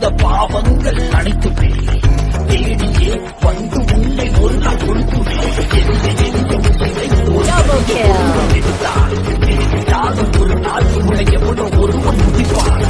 செய்த பாவங்கள் அனைத்துமே தேடியே வந்து உன்னை ஒரு நாள் கொடுத்துமே ஒரு நாள் உன்னை எவ்வளவு ஒருவன் முடிப்பான்.